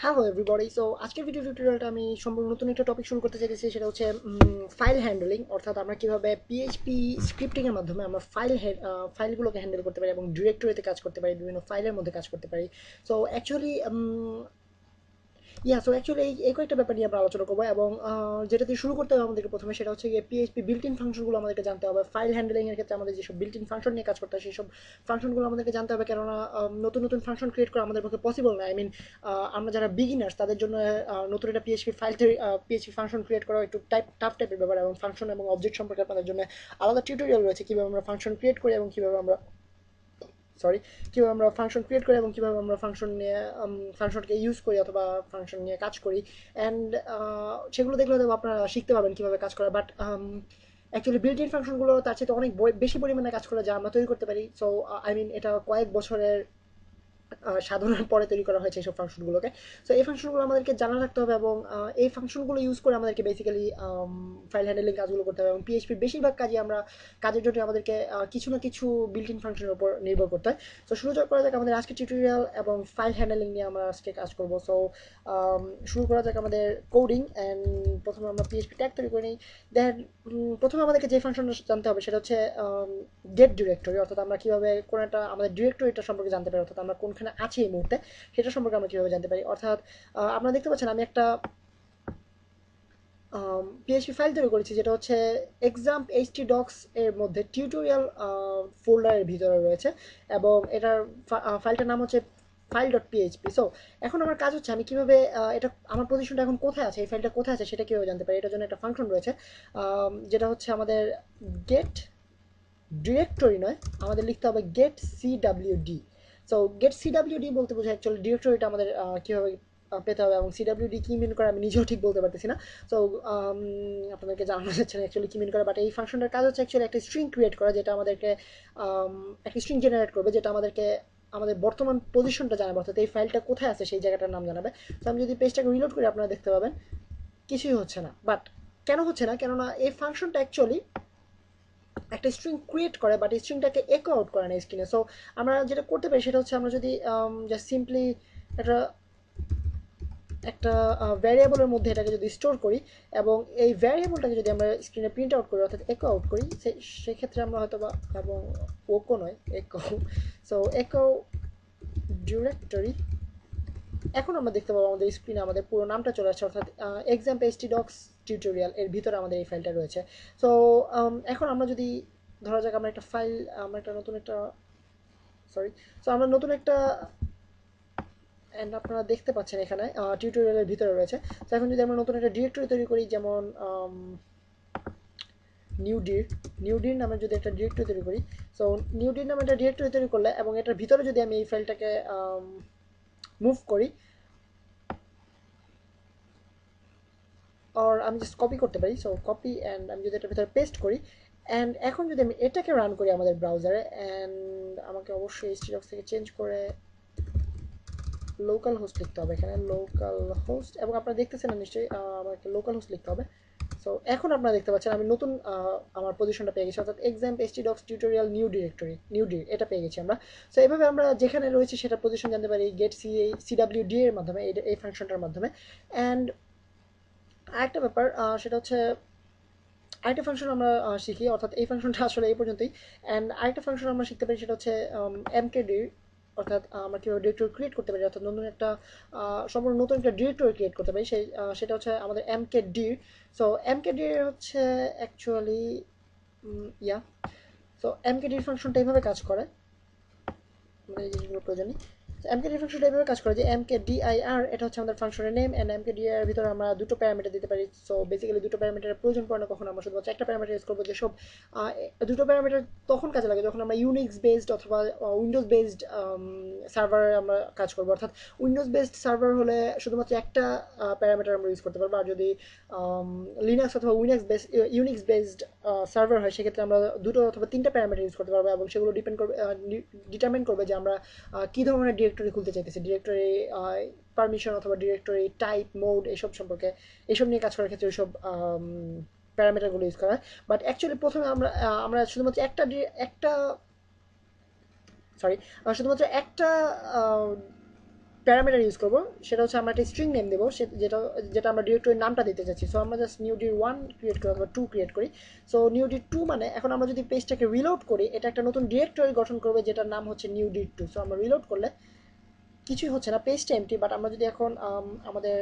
Hello everybody. So আজকের video টিউটোরিয়ালটা আমি সম্পূর্ণ নতুন একটা টপিক শুরু করতে চাইছি, সেটা হচ্ছে ফাইল হ্যান্ডলিং। অর্থাৎ আমরা কীভাবে পিএইচপি স্ক্রিপ্টিংয়ের মাধ্যমে আমরা ফাইলগুলোকে হ্যান্ডেল করতে পারি এবং ডিরেক্টরিতে কাজ করতে পারি, বিভিন্ন ফাইলের মধ্যে কাজ করতে পারি। সো অ্যাকচুয়ালি অ্যাকচুয়ালি এই কয়েকটা ব্যাপার নিয়ে আমরা আলোচনা করবো এবং যেটা দিয়ে শুরু করতে হবে আমাদেরকে প্রথমে, সেটা হচ্ছে গিয়ে পিএইচপি বিল্ট ইন ফাংশনগুলো আমাদেরকে জানতে হবে। ফাইল হ্যান্ডলিং এর ক্ষেত্রে আমাদের যেসব বিল্ট ইন ফাংশন নিয়ে কাজ করতে হয় সেই সব ফাংশনগুলো আমাদেরকে জানতে হবে, কেননা নতুন নতুন ফাংশন ক্রিয়েট করা আমাদের পক্ষে পসিবল না। আমরা যারা বিগিনার্স তাদের জন্য নতুন একটা পিএইচপি ফাংশন ক্রিয়েট করা একটু টাফ টাইপের ব্যাপার, এবং ফাংশন এবং অবজেক্ট সম্পর্কে আপনাদের জন্য আলাদা টিউটোরিয়াল রয়েছে, কীভাবে আমরা ফাংশন ক্রিয়েট করি এবং কীভাবে আমরা ফাংশন ক্রিয়েট করি এবং কীভাবে আমরা ফাংশনকে ইউজ করি অথবা ফাংশন নিয়ে কাজ করি। অ্যান্ড সেগুলো দেখলে হয়তো আপনারা শিখতে পারবেন কীভাবে কাজ করা। বাট অ্যাকচুয়ালি বিল্ট ইন ফাংশনগুলো তার চেয়ে অনেক বেশি পরিমাণে কাজ করে যা আমরা তৈরি করতে পারি। সো এটা কয়েক বছরের সাধনার পরে তৈরি করা হয়েছে এইসব ফাংশনগুলোকে। সো এই ফাংশনগুলো আমাদেরকে জানা রাখতে হবে এবং এই ফাংশনগুলো ইউজ করে আমাদেরকে বেসিক্যালি ফাইল হ্যান্ডলিং কাজগুলো করতে হবে। এবং পিএইচপির বেশিরভাগ কাজের জন্য আমাদেরকে কিছু না কিছু বিল্ট ইন ফাংশনের উপর নির্ভর করতে হয়। তো শুরু করা যাক আমাদের আজকে টিউটোরিয়াল, এবং ফাইল হ্যান্ডলিং নিয়ে আমরা আজকে কাজ করবো। সো শুরু করা যাক আমাদের কোডিং। অ্যান্ড প্রথমে আমরা পিএইচপি ট্যাগ তৈরি করে নিই। দেন প্রথমে আমাদেরকে যে ফাংশনটা জানতে হবে সেটা হচ্ছে গেট ডিরেক্টরি। অর্থাৎ আমরা কীভাবে কোনো একটা আমাদের ডিরেক্টরিটা সম্পর্কে জানতে পারি, অর্থাৎ আমরা কোনখানে আছি এই মুহূর্তে সেটা সম্পর্কে আমরা কীভাবে জানতে পারি। অর্থাৎ আপনারা দেখতে পাচ্ছেন আমি একটা পিএইচপি ফাইল তৈরি করেছি, যেটা হচ্ছে এক্সাম্প এইচটি ডক্স এর মধ্যে টিউটোরিয়াল ফোল্ডারের ভিতরে রয়েছে, এবং এটার ফাইলটার নাম হচ্ছে ফাইল ডট পিএইচপি। সো এখন আমার কাজ হচ্ছে আমি কীভাবে এটা আমার পজিশনটা এখন কোথায় আছে, এই ফাইলটা কোথায় আছে সেটা কীভাবে জানতে পারি। এটার জন্য একটা ফাংশন রয়েছে, যেটা হচ্ছে আমাদের গেট ডিরেক্টরি নয়, আমাদের লিখতে হবে গেট সিডাব্লিউডি। সো গেট সিডাব্লিউডি বলতে বোঝায় অ্যাকচুয়ালি ডিরেক্টরিটা আমাদের কীভাবে পেতে হবে, এবং সিডাব্লিউডি কী মিন করে আমি নিজেও ঠিক বলতে পারতেছি না। সো আপনাদেরকে জানানো যাচ্ছে না অ্যাকচুয়ালি কী মিন করে। বাট এই ফাংশনটার কাজ হচ্ছে অ্যাকচুয়ালি একটা স্ট্রিং ক্রিয়েট করা, যেটা আমাদেরকে একটা স্ট্রিং জেনারেট করবে, যেটা আমাদেরকে আমাদের বর্তমান পজিশনটা জানাবে, অর্থাৎ এই ফাইলটা কোথায় আছে সেই জায়গাটার নাম জানাবে। তো আমি যদি পেজটাকে রিলোড করি আপনারা দেখতে পাবেন কিছুই হচ্ছে না। বাট কেন হচ্ছে না, কেননা এই ফাংশনটা অ্যাকচুয়ালি একটা স্ট্রিং ক্রিয়েট করে, বাট স্ট্রিংটাকে একো আউট করে না স্ক্রিনে। সো আমরা যেটা করতে পারি সেটা হচ্ছে আমরা যদি জাস্ট সিম্পলি একটা একটা ভ্যারিয়েবলের মধ্যে এটাকে যদি স্টোর করি এবং এই ভ্যারিয়েবলটাকে যদি আমরা স্ক্রিনে প্রিন্ট আউট করি, অর্থাৎ একো আউট করি, সেক্ষেত্রে আমরা হয়তো বা, এবং ওকো নয় একো, সো একো ডিরেক্টরি, এখন আমরা দেখতে পাবো আমাদের স্ক্রিনে আমাদের পুরো নামটা চলে আসছে, অর্থাৎ এক্সাম্প এইচটি ডক্স টিউটোরিয়াল এর ভিতরে আমাদের এই ফাইলটা রয়েছে। সো এখন আমরা যদি ধরা যাক আমরা একটা ফাইল, আমরা একটা নতুন একটা সরি সো আমরা নতুন একটা, অ্যান্ড আপনারা দেখতে পাচ্ছেন এখানে টিউটোরিয়ালের ভিতরে রয়েছে। তো এখন যদি আমরা নতুন একটা ডিরেক্টরি তৈরি করি, যেমন নিউ ডির নামে যদি একটা ডিরেক্টরি তৈরি করি, সো নিউ ডির নামে একটা ডিরেক্টরি তৈরি করলে এবং এটার ভিতরে যদি আমি এই ফাইলটাকে মুভ করি, আর আমি জাস্ট কপি করতে পারি। সো কপি, অ্যান্ড আমি যদি এটার ভিতরে পেস্ট করি, অ্যান্ড এখন যদি আমি এটাকে রান করি আমাদের ব্রাউজারে, অ্যান্ড আমাকে অবশ্যই এইচটিডক্স থেকে চেঞ্জ করে লোকাল হোস্ট লিখতে হবে, এখানে লোকাল হোস্ট, এবং আপনারা দেখতেছেন না নিশ্চয়ই আমাকে লোকাল হোস্ট লিখতে হবে। সো এখন আপনারা দেখতে পাচ্ছেন আমি নতুন আমার পজিশনটা পেয়ে গেছি, অর্থাৎ এক্সাম্প এইচটিডক্স টিউটোরিয়াল নিউ ডি এটা পেয়ে গেছি আমরা। সো এইভাবে আমরা যেখানে রয়েছে সেটা পজিশন জানতে পারি গেট সিডাব্লিউডি এর মাধ্যমে, এই ফাংশনটার মাধ্যমে। অ্যান্ড আরেকটা ব্যাপার, সেটা হচ্ছে আরেকটা ফাংশন আমরা শিখি, অর্থাৎ এই ফাংশনটা আসলে এই পর্যন্তই। অ্যান্ড আরেকটা ফাংশন আমরা শিখতে পারি সেটা হচ্ছে এমকেডি, অর্থাৎ আমরা কীভাবে ডিরেক্টরি ক্রিয়েট করতে পারি, অর্থাৎ নতুন একটা সম্পূর্ণ নতুন একটা ডিরেক্টরি ক্রিয়েট করতে পারি, সেটা হচ্ছে আমাদের এমকেডি। সো এমকেডি হচ্ছে অ্যাকচুয়ালি ইয়া সো এমকেডির ফাংশনটা এইভাবে কাজ করে, মানে এই জিনিসগুলো প্রয়োজনীয়। এমকেডি ফাংশনটা এইভাবে কাজ করে যে এমকেডিআইআর এটা হচ্ছে আমাদের ফাংশনের নেম, অ্যান্ড এমকেডিআর ভিতরে আমরা দুটো প্যারামিটার দিতে পারি। সো বেসিক্যালি দুটো প্যারামিটারের প্রয়োজন পড়ে না, কখন আমরা শুধুমাত্র একটা প্যারামিটার ইউজ করবো। যেসব দুটো প্যারামিটার তখন কাজে লাগে যখন আমরা ইউনিক্স বেসড অথবা উইন্ডোজ বেসড সার্ভারে আমরা কাজ করবো। অর্থাৎ উইন্ডোজ বেসড সার্ভার হলে শুধুমাত্র একটা প্যারামিটার আমরা ইউজ করতে পারবো, আর যদি লিনাক্স অথবা ইউনিক্স বেসড সার্ভার হয় সেক্ষেত্রে আমরা দুটো অথবা তিনটা প্যারামিটার ইউজ করতে পারবো, এবং সেগুলো ডিটারমিন করবে যে আমরা কী ধরনের ডিরেক্টরি খুলতে চাইতেছি, ডিরেক্টরি পারমিশন অথবা ডিরেক্টরি টাইপ মোড এইসব সম্পর্কে, এইসব নিয়ে কাজ করার ক্ষেত্রে ওইসব প্যারামিটারগুলো ইউজ করা হয়। বাট অ্যাকচুয়ালি প্রথমে আমরা শুধুমাত্র একটা প্যারামিটার ইউজ করবো, সেটা হচ্ছে আমরা একটা স্ট্রিং নেম দেবো, যেটা যেটা আমরা ডিরেক্টরির নামটা দিতে চাচ্ছি। সো আমরা জাস্ট নিউ ডির 1 ক্রিয়েট করি অথবা 2 ক্রিয়েট করি। সো নিউ ডির 2 মানে এখন আমরা যদি পেজটাকে রিলোড করি, এটা একটা নতুন ডিরেক্টরি গঠন করবে যেটার নাম হচ্ছে নিউ ডির 2। সো আমরা রিলোড করলে কিছুই হচ্ছে না, পেজটা এমটি। বাট আমরা যদি এখন আমাদের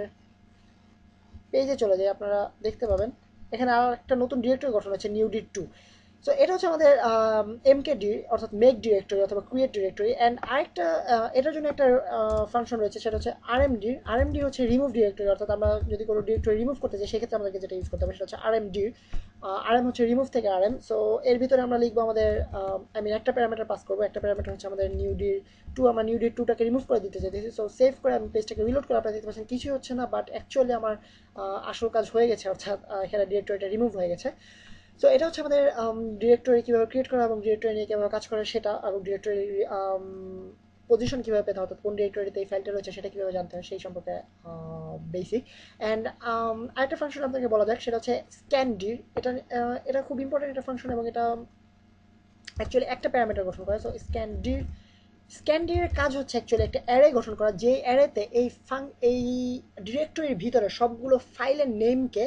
পেজে চলে যাই, আপনারা দেখতে পাবেন এখানে আর একটা নতুন ডিরেক্টরি গঠন হচ্ছে নিউ ডির 2। সো এটা হচ্ছে আমাদের এমকেডি অর্থাৎ মেক ডিরেক্টরি অথবা ক্রিয়েট ডিরেক্টরি। অ্যান্ড আরেকটা এটার জন্য একটা ফাংশন রয়েছে, সেটা হচ্ছে আরএমডি। আরএমডি হচ্ছে রিমুভ ডিরেক্টরি, অর্থাৎ আমরা যদি কোনো ডিরেক্টরি রিমুভ করতে চাই সেক্ষেত্রে আমাদেরকে যেটা ইউজ করতে হবে সেটা হচ্ছে আরএমডি। আরএম হচ্ছে রিমুভ থেকে আরএম। সো এর ভিতরে আমরা লিখবো আমাদের একটা প্যারামিটার পাস করবো, একটা প্যারামিটার হচ্ছে আমাদের নিউ ডির 2। আমরা নিউ ডির 2টাকে রিমুভ করে দিতে চাইতেছি। সো সেভ করে আমি পেজটাকে রিলোড করে আপনারা দেখতে পাচ্ছেন কিছুই হচ্ছে না, বাট অ্যাকচুয়ালি আমার আসল কাজ হয়ে গেছে, অর্থাৎ এখানে ডিরেক্টরিটা রিমুভ হয়ে গেছে। সো এটা হচ্ছে আমাদের ডিরেক্টরি কীভাবে ক্রিয়েট করা এবং ডিরেক্টরি নিয়ে কীভাবে কাজ করে সেটা, এবং ডিরেক্টরি পজিশন কীভাবে পেতে হয়, অর্থাৎ কোন ডিরেক্টরিতে এই ফাইলটা রয়েছে সেটা কীভাবে জানতে হয় সেই সম্পর্কে বেসিক। অ্যান্ড আরেকটা ফাংশন আপনাকে বলা যাক, সেটা হচ্ছে স্ক্যানডির। এটা খুব ইম্পর্টেন্ট একটা ফাংশন এবং এটা অ্যাকচুয়ালি একটা প্যারামিটার গঠন করে। সো স্ক্যানডির কাজ হচ্ছে অ্যাকচুয়ালি একটা অ্যারে গঠন করা, যে অ্যারেতে এই ডিরেক্টরির ভিতরে সবগুলো ফাইলের নেমকে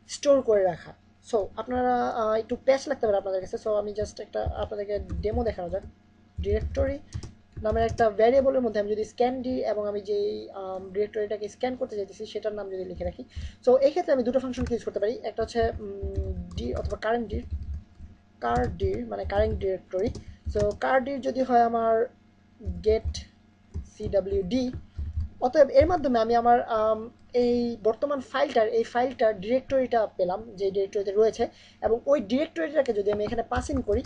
স্টোর করে রাখা। সো আপনারা একটু প্যাচ লাগতে পারে আপনাদের কাছে। সো আমি জাস্ট একটা আপনাদেরকে ডেমো দেখানো যাক। ডিরেক্টরি নামের একটা ভ্যারিয়েবলের মধ্যে আমি যদি স্ক্যান দিই এবং আমি যেই ডিরেক্টরিটাকে স্ক্যান করতে চাইতেছি সেটার নাম যদি লিখে রাখি, সো এই ক্ষেত্রে আমি দুটো ফাংশন ইউজ করতে পারি। একটা হচ্ছে ডি অথবা কারেন্ট ডির, মানে কারেন্ট ডিরেক্টরি। সো কার ডির যদি হয় আমার গেট সিডাব্লিউডি, অতএব এর মাধ্যমে আমি আমার এই বর্তমান ফাইলটার ডিরেক্টরিটা পেলাম যে ডিরেক্টরিতে রয়েছে, এবং ওই ডিরেক্টরিটাকে যদি আমি এখানে পাসিং করি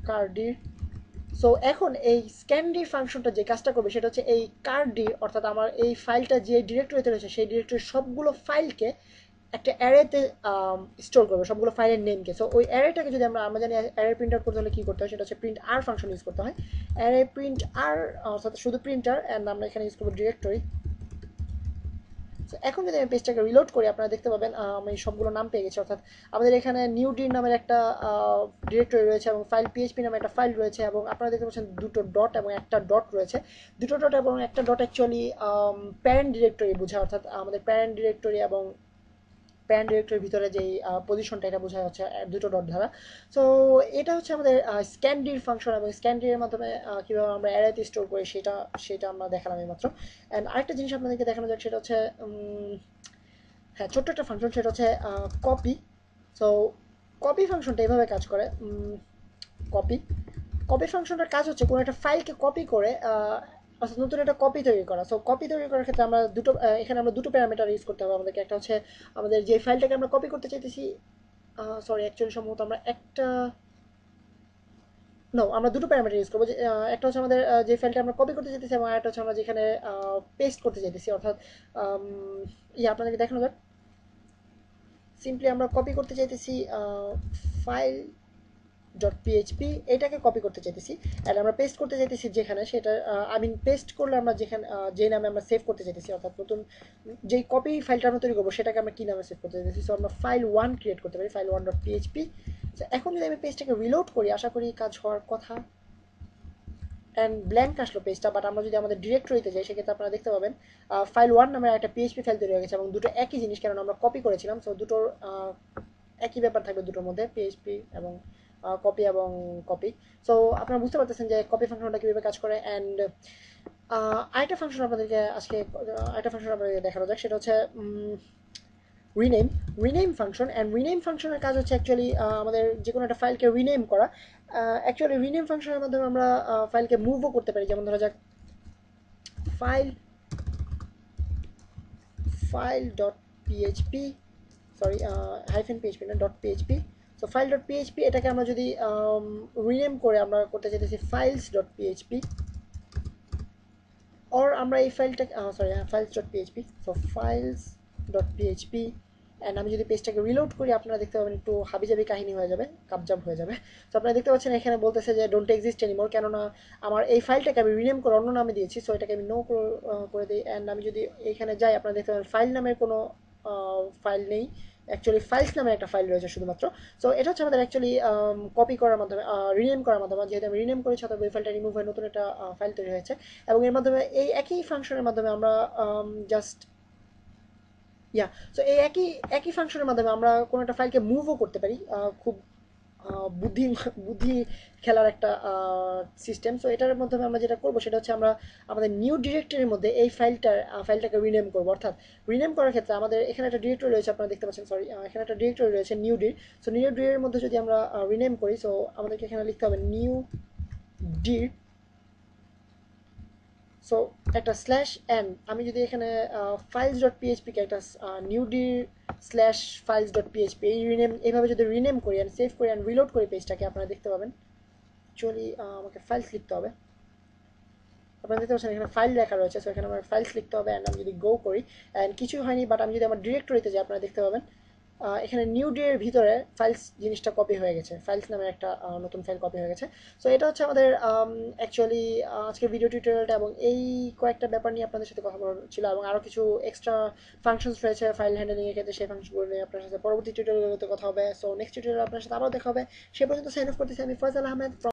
কারডির, সো এখন এই স্ক্যানডি ফাংশনটা যে কাজটা করবে সেটা হচ্ছে এই কারডি, অর্থাৎ আমার এই ফাইলটা যে ডিরেক্টরিতে রয়েছে সেই ডিরেক্টরির সবগুলো ফাইলকে একটা অ্যারেতে স্টোর করবে, সবগুলো ফাইলের নেমকে। সো ওই অ্যারেটাকে যদি আমরা জানি অ্যারে প্রিন্ট আউট করতে হলে কী করতে হয়, সেটা হচ্ছে প্রিন্ট আর ফাংশন ইউজ করতে হয়। অ্যারে প্রিন্ট আর অর্থাৎ শুধু প্রিন্টার, অ্যান্ড আমরা এখানে ইউজ করবো ডিরেক্টরি। এখন যদি আমি পেজটাকে রিলোড করি আপনারা দেখতে পাবেন আমি সবগুলো নাম পেয়ে গেছি, অর্থাৎ আমাদের এখানে নিউ ডি নামের একটা ডিরেক্টরি রয়েছে এবং ফাইল পিএইচপি নামে একটা ফাইল রয়েছে, এবং আপনারা দেখতে পাচ্ছেন দুটো ডট এবং একটা ডট রয়েছে। দুটো ডট এবং একটা ডট অ্যাকচুয়ালি প্যারেন্ট ডিরেক্টরি বোঝায়, অর্থাৎ আমাদের প্যারেন্ট ডিরেক্টরি এবং প্যারেন্ট ডিরেক্টরির ভিতরে যেই পজিশনটা এটা বোঝা হচ্ছে দুটো ডট দ্বারা। সো এটা হচ্ছে আমাদের স্ক্যানডির ফাংশন, এবং স্ক্যানডির মাধ্যমে কীভাবে আমরা অ্যারেতে স্টোর করি সেটা আমরা দেখালাম এই মাত্র। অ্যান্ড আরেকটা জিনিস আপনাদেরকে দেখানো যাক, সেটা হচ্ছে হ্যাঁ ছোট্ট একটা ফাংশন, সেটা হচ্ছে কপি। সো কপি ফাংশনটা এইভাবে কাজ করে। কপি কপি ফাংশনটার কাজ হচ্ছে কোনো একটা ফাইলকে কপি করে অর্থাৎ নতুন একটা কপি তৈরি করা। সো কপি তৈরি করার ক্ষেত্রে আমরা এখানে আমরা দুটো প্যারামিটার ইউজ করতে হবে আমাদেরকে। একটা হচ্ছে আমাদের যে ফাইলটাকে আমরা কপি করতে চাইতেছি, সরি অ্যাকচুয়ালি সম্ভবত আমরা আমরা দুটো প্যারামিটার ইউজ করবো। একটা হচ্ছে আমাদের যে ফাইলটা আমরা কপি করতে চাইতেছি, এবং একটা হচ্ছে আমরা যেখানে পেস্ট করতে চাইতেছি, অর্থাৎ আপনাদেরকে দেখানো যাক। সিম্পলি আমরা কপি করতে চাইতেছি ফাইল ডট পিএইচপি, এটাকে কপি করতে চাইতেছি, অ্যান্ড আমরা পেস্ট করতে চাইতেছি যেখানে, সেটা পেস্ট করলে আমরা যেখানে যে নামে আমরা সেভ করতে চাইতেছি, অর্থাৎ নতুন যেই কপি ফাইলটা আমরা তৈরি করবো সেটাকে আমরা কী নামে সেভ করতে চাইতেছি। সো আমরা ফাইল 1 ক্রিয়েট করতে পারি, ফাইল 1 ডট পিএইচপি। সো এখন যদি আমি পেজটাকে রিলোড করি, আশা করি কাজ হওয়ার কথা। অ্যান্ড ব্ল্যাঙ্ক আসলো পেজটা, বাট আমরা যদি আমাদের ডিরেক্টরিতে যাই সেক্ষেত্রে আপনারা দেখতে পাবেন ফাইল 1 নামের একটা পিএইচপি ফাইল তৈরি হয়ে গেছে, এবং দুটো একই জিনিস, কারণ আমরা কপি করেছিলাম। সো দুটোর একই ব্যাপার থাকবে দুটোর মধ্যে, পিএইচপি এবং কপি এবং কপি। সো আপনারা বুঝতে পারতেছেন যে কপি ফাংশনটা কীভাবে কাজ করে। অ্যান্ড আরেকটা ফাংশন আপনাদেরকে দেখানো যাক, সেটা হচ্ছে রিনেম ফাংশন। অ্যান্ড রিনেম ফাংশনের কাজ হচ্ছে অ্যাকচুয়ালি আমাদের যে কোনো একটা ফাইলকে রিনেম করা। অ্যাকচুয়ালি রিনেম ফাংশনের মাধ্যমে আমরা ফাইলকে মুভও করতে পারি, যেমন ধরা যাক file dot PHP, sorry hyphen PHP না, dot PHP. So file dot PHP এটাকে আমরা যদি রিনেম করে আমরা করতে চাইতেছি ফাইলস ডট পিএইচপি, অর আমরা এই ফাইলটাকে files dot PHP, so files dot PHP. And আমি যদি পেজটাকে রিলোড করি আপনারা দেখতে পাবেন একটু হাবিজাবি কাহিনী হয়ে যাবে, কাবজাব হয়ে যাবে। তো আপনারা দেখতে পাচ্ছেন এখানে বলতেছে যে ডোন্ট এক্সিস্ট এনিমোর, কেননা আমার এই ফাইলটাকে আমি রিনেম করে অন্য নামে দিয়েছি। সো এটাকে আমি নো করে দিই। অ্যান্ড আমি যদি এখানে যাই আপনারা দেখতে পাবেন ফাইল নামের কোনো ফাইল নেই, অ্যাকচুয়ালি ফাইলস নামে একটা ফাইল রয়েছে শুধুমাত্র। সো এটা হচ্ছে আমাদের অ্যাকচুয়ালি কপি করার মাধ্যমে, রিনেম করার মাধ্যমে, যেহেতু আমি রিনেম করেছি অথবা ওই ফাইলটা রিমুভ হয়ে নতুন একটা ফাইল তৈরি হয়েছে, এবং এর মাধ্যমে এই একই ফাংশনের মাধ্যমে আমরা জাস্ট ইয়া, সো এই একই একই ফাংশনের মাধ্যমে আমরা কোনো একটা ফাইলকে মুভও করতে পারি। খুব বুদ্ধি বুদ্ধি খেলার একটা সিস্টেম। সো এটার মাধ্যমে আমরা যেটা করবো সেটা হচ্ছে আমরা আমাদের নিউ ডিরেক্টরির মধ্যে এই ফাইলটাকে রিনেম করবো। অর্থাৎ রিনেম করার ক্ষেত্রে আমাদের এখানে একটা ডিরেক্টরি রয়েছে, আপনারা দেখতে পাচ্ছেন, সরি, এখানে একটা ডিরেক্টরি রয়েছে নিউ ডির। সো নিউ ডির মধ্যে যদি আমরা রিনেম করি, সো আমাদেরকে এখানে লিখতে হবে নিউ ডির। সো একটা স্ল্যাশ এন, আমি যদি এখানে ফাইলস ডট পিএইচপিকে একটা new D slash files dot PHP এই রিনেম, এইভাবে যদি রিনেম করি অ্যান্ড সেভ করি অ্যান্ড রিলোড করি পেজটাকে, আপনারা দেখতে পাবেন অ্যাকচুয়ালি আমাকে ফাইলস লিখতে হবে। আপনারা দেখতে পাচ্ছেন এখানে ফাইল লেখা রয়েছে, সো এখানে আমার ফাইলস লিখতে হবে অ্যান্ড আমি যদি গো করি অ্যান্ড কিছুই হয়নি, বাট আমি যদি আমার ডিরেক্টরিতে যাই আপনারা দেখতে পাবেন এখানে নিউ ডি এর ভিতরে ফাইলস জিনিসটা কপি হয়ে গেছে, ফাইলস নামের একটা নতুন ফাইল কপি হয়ে গেছে। সো এটা হচ্ছে আমাদের অ্যাকচুয়ালি আজকের ভিডিও টিউটোরিয়ালটা, এবং এই কয়েকটা ব্যাপার নিয়ে আপনাদের সাথে কথা বলার ছিল, এবং আরও কিছু এক্সট্রা ফাংশনস রয়েছে ফাইল হ্যান্ডেলিং এর ক্ষেত্রে, সেই ফাংশনগুলো নিয়ে আপনার সাথে পরবর্তী টিউটোরিয়ালগুলোতে কথা হবে। সো নেক্সট টিউটোরিয়াল আপনার সাথে আবার দেখা হবে। সে পর্যন্ত সাইন অফ করতেছি আমি ফয়সাল আহমেদ ফ্রম